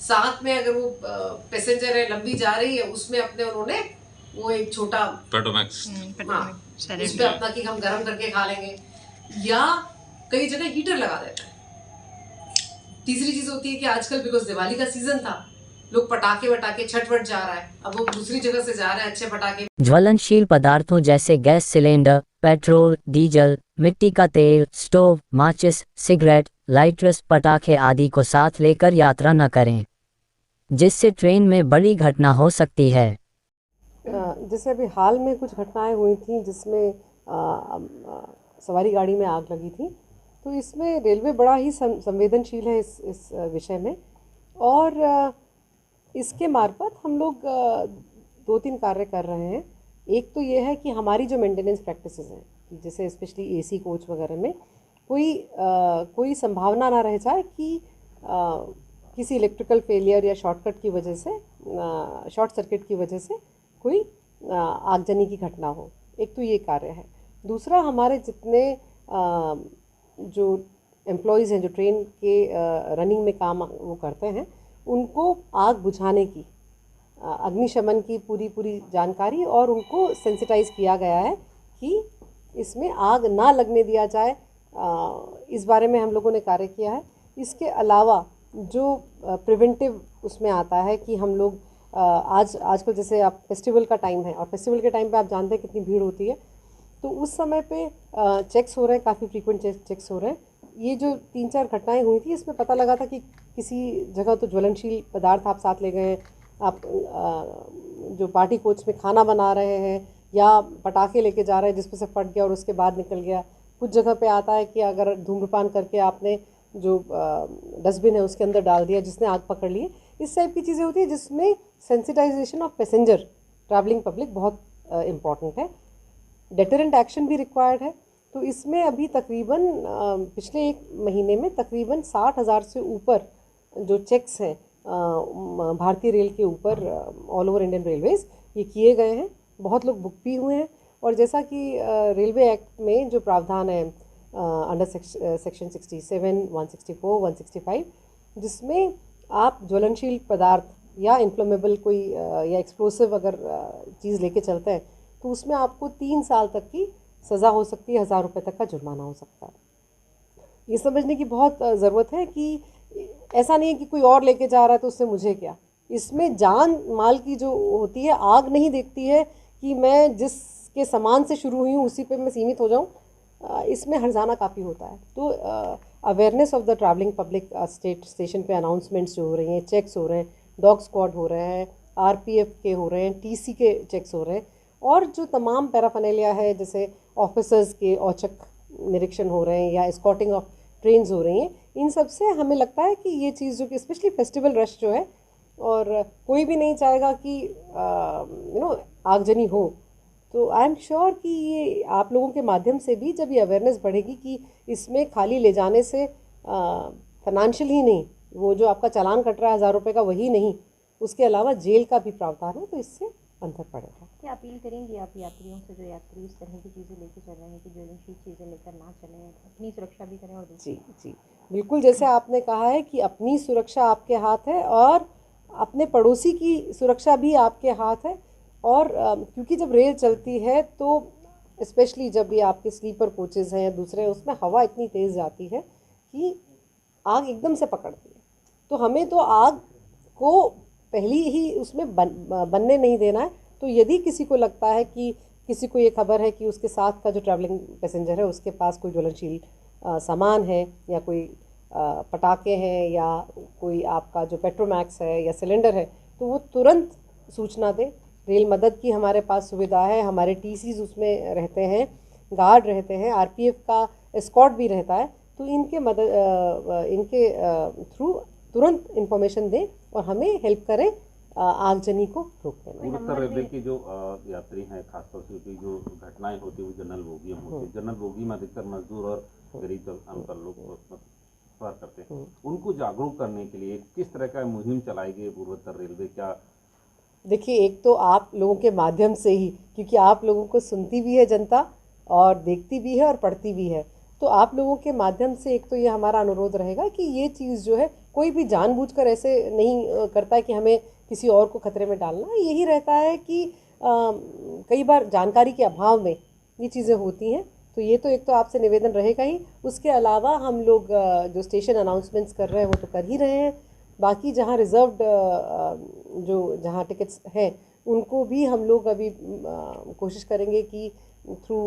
साथ में अगर वो पैसेंजर है लंबी जा रही है उसमें अपने उन्होंने वो एक छोटा पेट्रोमैक्स उस पे अपना कि हम गर्म करके खा लेंगे, या कई जगह हीटर लगा देते हैं। तीसरी चीज होती है कि आजकल बिकॉज दिवाली का सीजन था, लोग पटाखे वटाखे छठ जा रहा है, अब वो दूसरी जगह से जा रहे हैं अच्छे पटाखे। ज्वलनशील पदार्थों जैसे गैस सिलेंडर, पेट्रोल, डीजल, मिट्टी का तेल, स्टोव, माचिस, सिगरेट, लाइटर्स, पटाखे आदि को साथ लेकर यात्रा न करें, जिससे ट्रेन में बड़ी घटना हो सकती है। जैसे अभी हाल में कुछ घटनाएं हुई थी जिसमें सवारी गाड़ी में आग लगी थी, तो इसमें रेलवे बड़ा ही संवेदनशील है इस विषय में, और इसके मार्फत हम लोग 2-3 कार्य कर रहे हैं। एक तो ये है कि हमारी जो मेंटेनेंस प्रैक्टिसेस हैं, जैसे स्पेशली एसी कोच वगैरह में कोई संभावना ना रह जाए कि किसी इलेक्ट्रिकल फेलियर या शॉर्टकट की वजह से, शॉर्ट सर्किट की वजह से कोई आगजनी की घटना हो। एक तो ये कार्य है। दूसरा, हमारे जितने जो एम्प्लॉयज़ हैं जो ट्रेन के रनिंग में काम वो करते हैं, उनको आग बुझाने की, अग्निशमन की पूरी जानकारी और उनको सेंसिटाइज किया गया है कि इसमें आग ना लगने दिया जाए। इस बारे में हम लोगों ने कार्य किया है। इसके अलावा जो प्रिवेंटिव उसमें आता है कि हम लोग आजकल जैसे आप फेस्टिवल का टाइम है और फेस्टिवल के टाइम पे आप जानते हैं कितनी भीड़ होती है, तो उस समय पे चेक्स हो रहे हैं, काफ़ी फ्रीक्वेंट चेक्स हो रहे हैं। ये जो 3-4 घटनाएं हुई थी, इसमें पता लगा था कि किसी जगह तो ज्वलनशील पदार्थ आप साथ ले गए हैं, आप जो पार्टी कोच में खाना बना रहे हैं या पटाखे लेके जा रहे हैं जिसमें से फट गया और उसके बाद निकल गया। कुछ जगह पे आता है कि अगर धूम्रपान करके आपने जो डस्टबिन है उसके अंदर डाल दिया जिसने आग पकड़ ली है। इस टाइप की चीज़ें होती है जिसमें sensitization of passenger, travelling public बहुत इम्पॉर्टेंट है। डेटरेंट एक्शन भी रिक्वायर्ड है। तो इसमें अभी तकरीबन पिछले 1 महीने में तकरीबन 60,000 से ऊपर जो चेक्स हैं भारतीय रेल के ऊपर ऑल ओवर इंडियन रेलवेज़ ये किए गए हैं। बहुत लोग बुक भी हुए हैं। और जैसा कि रेलवे एक्ट में जो प्रावधान है अंडर सेक्शन 67, 164, 165, जिसमें आप ज्वलनशील पदार्थ या इन्फ्लेमेबल कोई या एक्सप्लोसिव अगर चीज़ लेके चलते हैं तो उसमें आपको 3 साल तक की सज़ा हो सकती है, 1,000 रुपये तक का जुर्माना हो सकता है। ये समझने की बहुत ज़रूरत है कि ऐसा नहीं है कि कोई और लेके जा रहा है तो उससे मुझे क्या। इसमें जान माल की जो होती है, आग नहीं देखती है कि मैं जिसके सामान से शुरू हुई हूँ उसी पे मैं सीमित हो जाऊँ। इसमें हर्जाना काफ़ी होता है। तो awareness of the travelling public, station पे अनाउंसमेंट्स जो हो रही हैं, चेक्स हो रहे हैं, डॉग स्क्वाड हो रहे हैं, आरपीएफ के हो रहे हैं, टीसी के चेक्स हो रहे हैं, और जो तमाम पैराफर्नेलिया है जैसे ऑफिसर्स के औचक निरीक्षण हो रहे हैं या एस्कॉर्टिंग ऑफ ट्रेन्स हो रही हैं, इन सब से हमें लगता है कि ये चीज़ जो कि स्पेशली फेस्टिवल रश जो है, और कोई भी नहीं चाहेगा कि आगजनी हो। तो आई एम श्योर कि ये आप लोगों के माध्यम से भी जब ये अवेयरनेस बढ़ेगी कि इसमें खाली ले जाने से फाइनेंशियल ही नहीं, वो जो आपका चालान कट रहा है 1,000 रुपये का, वही नहीं, उसके अलावा जेल का भी प्रावधान है, तो इससे अंतर पड़ेगा। क्या अपील करेंगे आप यात्रियों से, जो यात्री इस तरह की चीज़ें लेकर चल रहे हैं, कि ज्वलनशील चीज़ें लेकर ना चलें, अपनी सुरक्षा भी करें? और जी बिल्कुल, जैसे आपने कहा है कि अपनी सुरक्षा आपके हाथ है और अपने पड़ोसी की सुरक्षा भी आपके हाथ है। और क्योंकि जब रेल चलती है तो स्पेशली जब ये आपके स्लीपर कोचेज़ हैं या दूसरे, उसमें हवा इतनी तेज़ जाती है कि आग एकदम से पकड़ती है। तो हमें तो आग को पहली ही उसमें बनने नहीं देना है। तो यदि किसी को लगता है कि किसी को ये खबर है कि उसके साथ का जो ट्रैवलिंग पैसेंजर है उसके पास कोई ज्वलनशील सामान है या कोई पटाखे हैं या कोई आपका जो पेट्रोमैक्स है या सिलेंडर है, तो वो तुरंत सूचना दे। रेल मदद की हमारे पास सुविधा है, हमारे टीसीज़ उसमें रहते हैं, गार्ड रहते हैं, आरपीएफ का एस्कॉर्ट भी रहता है। तो इनके थ्रू तुरंत इन्फॉर्मेशन दें और हमें हेल्प करें आगजनी को रोकने में। पूर्वोत्तर रेलवे की जो यात्री हैं, खासतौर से की जो घटनाएं होती है वो जनरल बोगी में होती है। जनरल बोगी में अधिकतर मजदूर और गरीब अनपढ़ लोग सफर करते हैं। उनको जागरूक करने के लिए किस तरह का मुहिम चलाई गई पूर्वोत्तर रेलवे? क्या देखिए, एक तो आप लोगों के माध्यम से ही, क्योंकि आप लोगों को सुनती भी है जनता और देखती भी है और पढ़ती भी है, तो आप लोगों के माध्यम से एक तो ये हमारा अनुरोध रहेगा कि ये चीज़ जो है कोई भी जानबूझकर ऐसे नहीं करता है कि हमें किसी और को खतरे में डालना। यही रहता है कि कई बार जानकारी के अभाव में ये चीज़ें होती हैं। तो ये तो एक तो आपसे निवेदन रहेगा ही। उसके अलावा हम लोग जो स्टेशन अनाउंसमेंट्स कर रहे हैं वो तो कर ही रहे हैं। बाकी जहाँ रिज़र्व्ड जो जहाँ टिकट्स हैं उनको भी हम लोग अभी कोशिश करेंगे कि थ्रू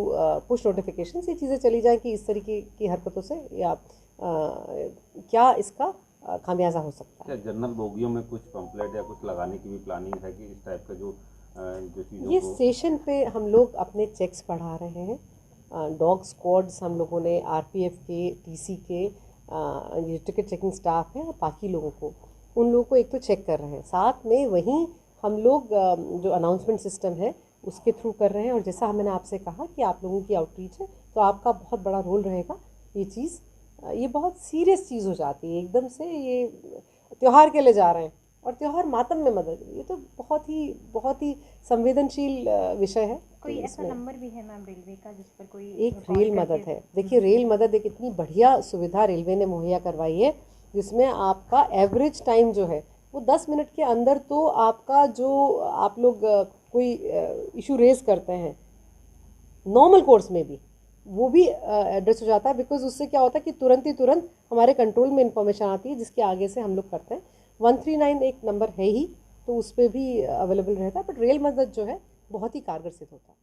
पुश नोटिफिकेशन ये चीज़ें चली जाएं कि इस तरीके की हरकतों से या क्या इसका खामियाजा हो सकता है। क्या जनरल बोगियों में कुछ पंपलेट या कुछ लगाने की भी प्लानिंग है कि इस टाइप का जो चीज़ों ये को स्टेशन पे हम लोग अपने चेक्स बढ़ा रहे हैं। डॉग स्क्वाड्स हम लोगों ने आरपीएफ के, टीसी के, ये टिकट चेकिंग स्टाफ है और बाकी लोगों को, उन लोगों को एक तो चेक कर रहे हैं। साथ में वहीं हम लोग जो अनाउंसमेंट सिस्टम है उसके थ्रू कर रहे हैं। और जैसा मैंने आपसे कहा कि आप लोगों की आउटरीच है तो आपका बहुत बड़ा रोल रहेगा। ये चीज़ ये बहुत सीरियस चीज़ हो जाती है एकदम से। ये त्यौहार के लिए जा रहे हैं और त्यौहार मातम में मदद, ये तो बहुत ही संवेदनशील विषय है। कोई तो ऐसा इसमें नंबर भी है मैम रेलवे का जिस पर कोई एक कॉल रेल करके- मदद है। देखिए रेल मदद एक इतनी बढ़िया सुविधा रेलवे ने मुहैया करवाई है जिसमें आपका एवरेज टाइम जो है वो 10 मिनट के अंदर तो आपका जो आप लोग कोई इशू रेज करते हैं नॉर्मल कोर्स में भी वो भी एड्रेस हो जाता है। बिकॉज उससे क्या होता है कि तुरंत हमारे कंट्रोल में इंफॉर्मेशन आती है जिसके आगे से हम लोग करते हैं। 139 एक नंबर है ही तो उस पर भी अवेलेबल रहता है। बट रेल मदद जो है बहुत ही कारगर सिद्ध होता है।